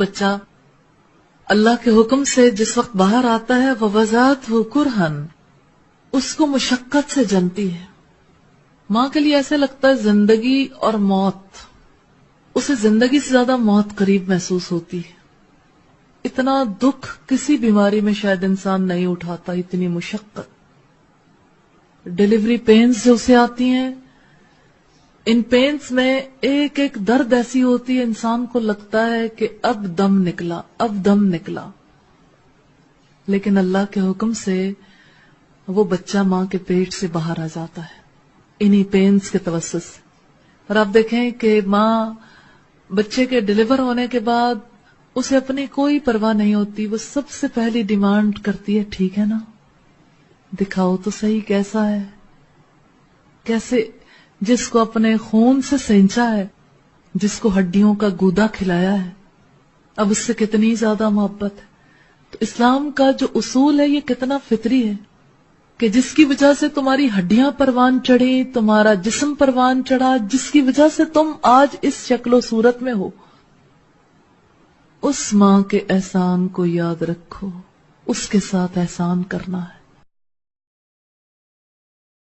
بچہ اللہ کے حکم سے جس وقت باہر آتا ہے وَوَضَعَتْهُ كُرْهًا، اس کو مشقت سے جنتی ہے. ماں کے لیے ایسے لگتا ہے زندگی اور موت، اسے زندگی سے زیادہ موت قریب محسوس ہوتی ہے. اتنا دکھ کسی بیماری میں شاید انسان نہیں اٹھاتا، اتنی مشقت. ڈیلیوری پینز جو اسے آتی ہیں، ان پینز میں ایک ایک درد ایسی ہوتی ہے انسان کو لگتا ہے کہ اب دم نکلا، اب دم نکلا. لیکن اللہ کے حکم سے وہ بچہ ماں کے پیٹ سے باہر آ جاتا ہے انہی پینز کے توسط سے. اور آپ دیکھیں کہ ماں بچے کے ڈیلیور ہونے کے بعد اسے اپنی کوئی پرواہ نہیں ہوتی. وہ سب سے پہلی ڈیمانڈ کرتی ہے ٹھیک ہے نا، دکھاؤ تو صحیح کیسا ہے، کیسے جس کو اپنے خون سے سینچا ہے، جس کو ہڈیوں کا گودا کھلایا ہے، اب اس سے کتنی زیادہ محبت ہے. تو اسلام کا جو اصول ہے یہ کتنا فطری ہے کہ جس کی وجہ سے تمہاری ہڈیاں پروان چڑھی، تمہارا جسم پروان چڑھا، جس کی وجہ سے تم آج اس شکل و صورت میں ہو، اس ماں کے احسان کو یاد رکھو، اس کے ساتھ احسان کرنا ہے.